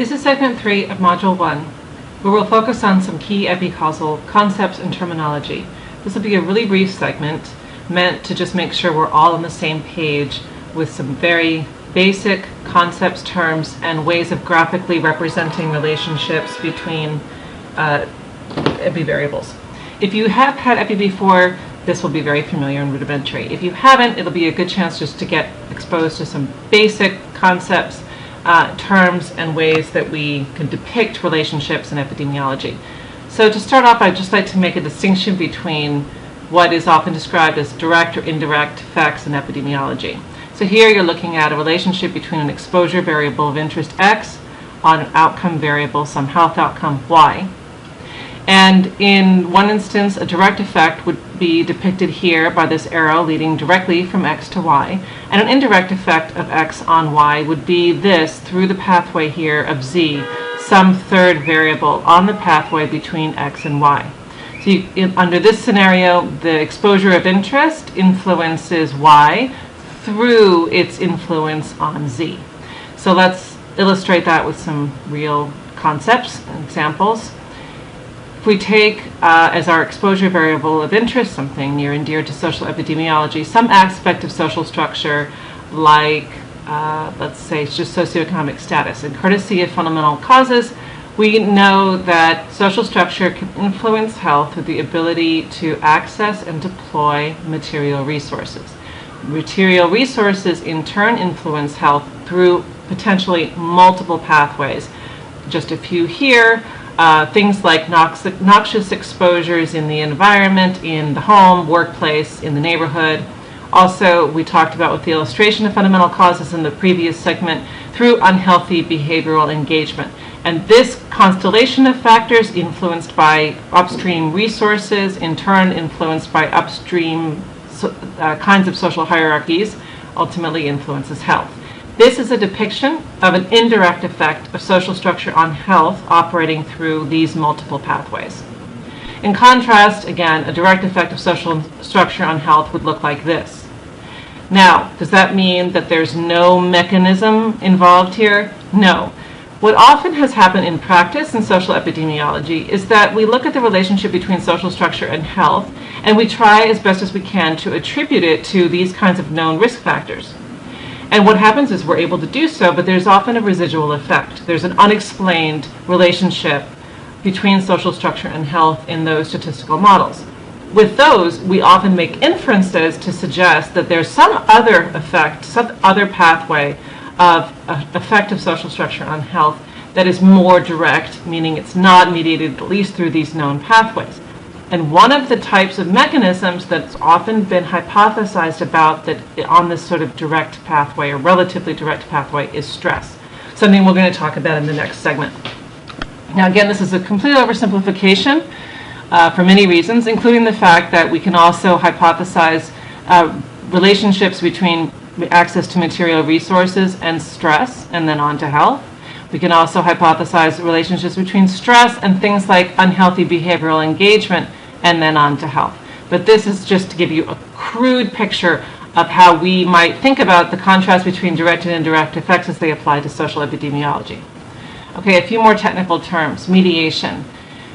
This is segment 3 of Module 1, where we'll focus on some key epicausal concepts and terminology. This will be a really brief segment meant to just make sure we're all on the same page with some very basic concepts, terms, and ways of graphically representing relationships between epi-variables. If you have had epi before, this will be very familiar and rudimentary. If you haven't, it'll be a good chance just to get exposed to some basic concepts, terms, and ways that we can depict relationships in epidemiology. So to start off, I'd just like to make a distinction between what is often described as direct or indirect effects in epidemiology. So here you're looking at a relationship between an exposure variable of interest X on an outcome variable, some health outcome Y. And in one instance, a direct effect would be depicted here by this arrow leading directly from X to Y. And an indirect effect of X on Y would be this through the pathway here of Z, some third variable on the pathway between X and Y. So under this scenario, the exposure of interest influences Y through its influence on Z. So let's illustrate that with some real concepts and examples. If we take as our exposure variable of interest something near and dear to social epidemiology, some aspect of social structure like, let's say, just socioeconomic status. And courtesy of fundamental causes, we know that social structure can influence health with the ability to access and deploy material resources. Material resources in turn influence health through potentially multiple pathways. Just a few here. Things like noxious exposures in the environment, in the home, workplace, in the neighborhood. Also, we talked about with the illustration of fundamental causes in the previous segment through unhealthy behavioral engagement. And this constellation of factors influenced by upstream resources, in turn influenced by upstream kinds of social hierarchies, ultimately influences health. This is a depiction of an indirect effect of social structure on health operating through these multiple pathways. In contrast, again, a direct effect of social structure on health would look like this. Now, does that mean that there's no mechanism involved here? No. What often has happened in practice in social epidemiology is that we look at the relationship between social structure and health, and we try as best as we can to attribute it to these kinds of known risk factors. And what happens is we're able to do so, but there's often a residual effect. There's an unexplained relationship between social structure and health in those statistical models. With those, we often make inferences to suggest that there's some other effect, some other pathway of effect of social structure on health that is more direct, meaning it's not mediated at least through these known pathways. And one of the types of mechanisms that's often been hypothesized about that on this sort of direct pathway or relatively direct pathway is stress, something we're going to talk about in the next segment. Now again, this is a complete oversimplification for many reasons, including the fact that we can also hypothesize relationships between access to material resources and stress, and then on to health. We can also hypothesize relationships between stress and things like unhealthy behavioral engagement, and then on to health. But this is just to give you a crude picture of how we might think about the contrast between direct and indirect effects as they apply to social epidemiology. Okay, a few more technical terms. Mediation.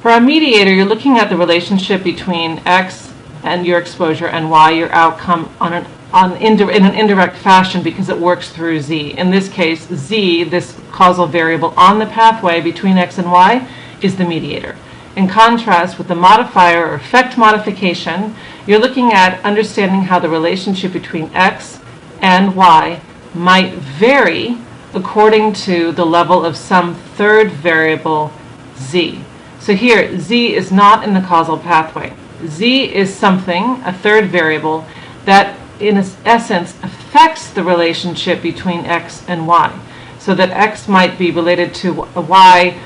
For a mediator, you're looking at the relationship between X and your exposure and Y, your outcome, in an indirect fashion because it works through Z. In this case, Z, this causal variable on the pathway between X and Y, is the mediator. In contrast with the modifier or effect modification, you're looking at understanding how the relationship between X and Y might vary according to the level of some third variable Z. So here, Z is not in the causal pathway. Z is something, a third variable, that in essence affects the relationship between X and Y. So that X might be related to Y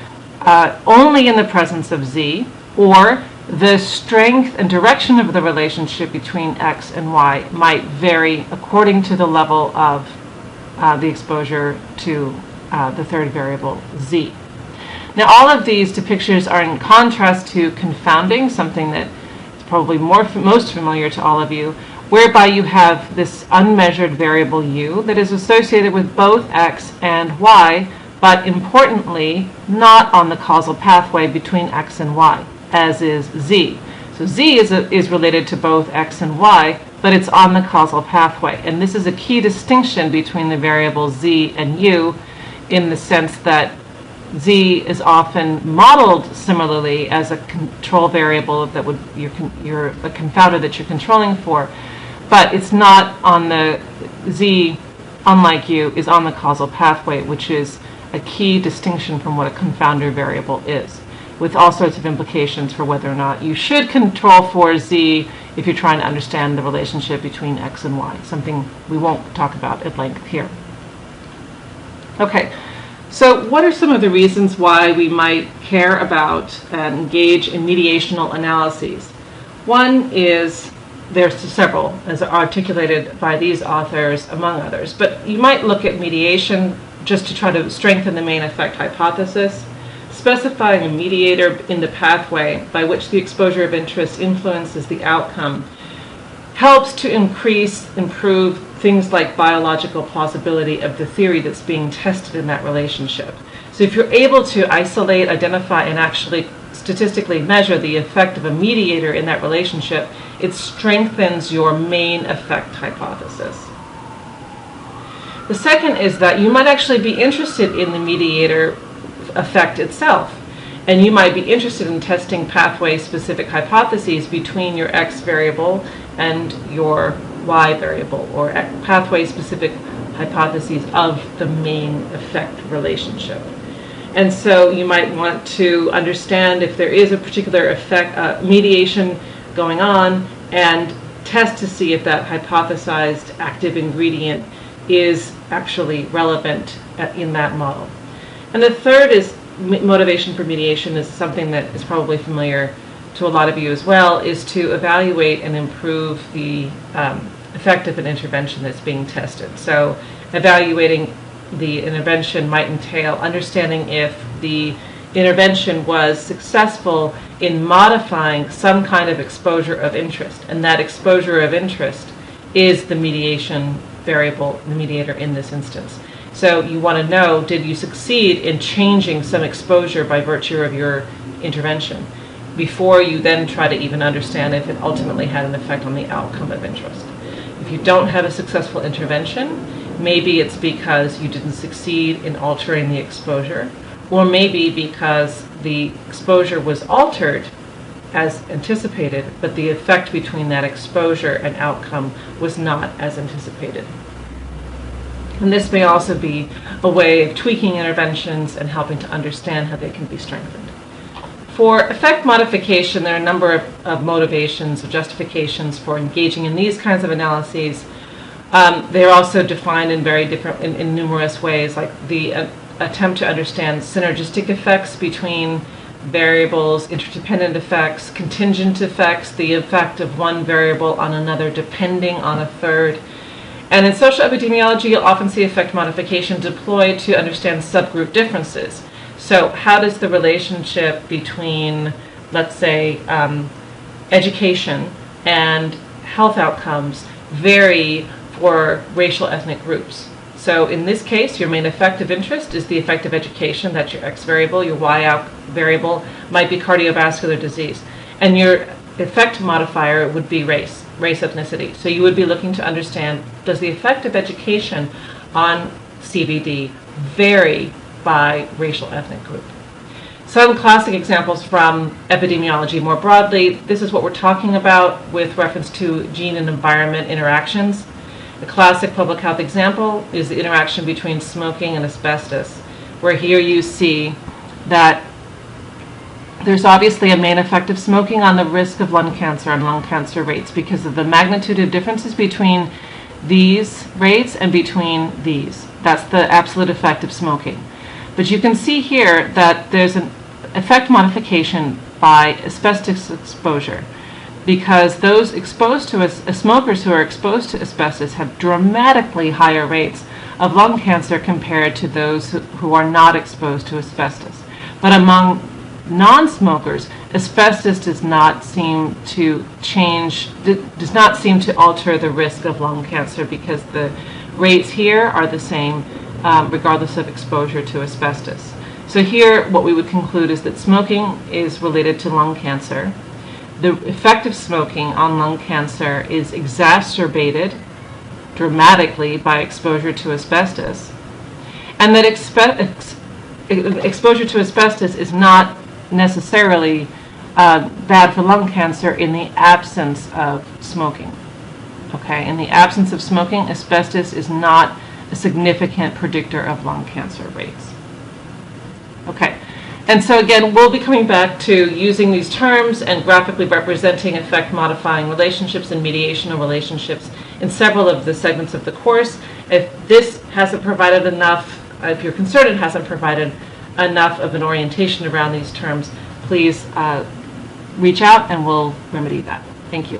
only in the presence of Z, or the strength and direction of the relationship between X and Y might vary according to the level of the exposure to the third variable Z. Now all of these depictions are in contrast to confounding, something that is probably most familiar to all of you, whereby you have this unmeasured variable u that is associated with both x and y, but importantly, not on the causal pathway between X and Y, as is Z. So Z is related to both X and Y, but it's on the causal pathway. And this is a key distinction between the variables Z and U, in the sense that Z is often modeled similarly as a control variable that would you're a confounder that you're controlling for, but it's not on the Z, unlike U, is on the causal pathway, which is a key distinction from what a confounder variable is, with all sorts of implications for whether or not you should control for Z if you're trying to understand the relationship between X and Y, something we won't talk about at length here. Okay, so what are some of the reasons why we might care about and engage in mediational analyses? One is, there's several, as articulated by these authors, among others, but you might look at mediation just to try to strengthen the main effect hypothesis. Specifying a mediator in the pathway by which the exposure of interest influences the outcome helps to improve things like biological plausibility of the theory that's being tested in that relationship. So if you're able to isolate, identify, and actually statistically measure the effect of a mediator in that relationship, it strengthens your main effect hypothesis. The second is that you might actually be interested in the mediator effect itself, and you might be interested in testing pathway-specific hypotheses between your X variable and your Y variable, or pathway-specific hypotheses of the main effect relationship. And so you might want to understand if there is a particular effect, mediation going on, and test to see if that hypothesized active ingredient is actually relevant in that model. And the third is motivation for mediation is something that is probably familiar to a lot of you as well, is to evaluate and improve the effect of an intervention that's being tested. So evaluating the intervention might entail understanding if the intervention was successful in modifying some kind of exposure of interest, and that exposure of interest is the mediation variable, the mediator in this instance. So you want to know, did you succeed in changing some exposure by virtue of your intervention, before you then try to even understand if it ultimately had an effect on the outcome of interest. If you don't have a successful intervention, maybe it's because you didn't succeed in altering the exposure, or maybe because the exposure was altered as anticipated, but the effect between that exposure and outcome was not as anticipated. And this may also be a way of tweaking interventions and helping to understand how they can be strengthened. For effect modification, there are a number of motivations or justifications for engaging in these kinds of analyses. They're also defined in very different, in numerous ways, like the attempt to understand synergistic effects between variables, interdependent effects, contingent effects, the effect of one variable on another depending on a third. And in social epidemiology, you'll often see effect modification deployed to understand subgroup differences. So how does the relationship between, let's say, education and health outcomes vary for racial ethnic groups? So in this case, your main effect of interest is the effect of education. That's your X variable. Your Y variable might be cardiovascular disease. And your effect modifier would be race ethnicity. So you would be looking to understand, does the effect of education on CVD vary by racial ethnic group? Some classic examples from epidemiology more broadly. This is what we're talking about with reference to gene and environment interactions. The classic public health example is the interaction between smoking and asbestos, where here you see that there's obviously a main effect of smoking on the risk of lung cancer and lung cancer rates because of the magnitude of differences between these rates and between these. That's the absolute effect of smoking. But you can see here that there's an effect modification by asbestos exposure, because those exposed to smokers who are exposed to asbestos have dramatically higher rates of lung cancer compared to those who are not exposed to asbestos. But among non-smokers, asbestos does not seem to alter the risk of lung cancer, because the rates here are the same regardless of exposure to asbestos. So here, what we would conclude is that smoking is related to lung cancer. The effect of smoking on lung cancer is exacerbated dramatically by exposure to asbestos, and that exposure to asbestos is not necessarily bad for lung cancer in the absence of smoking. Okay, in the absence of smoking, asbestos is not a significant predictor of lung cancer rates. Okay, and so again, we'll be coming back to using these terms and graphically representing effect-modifying relationships and mediational relationships in several of the segments of the course. If this hasn't provided enough, if you're concerned it hasn't provided enough of an orientation around these terms, please reach out and we'll remedy that. Thank you.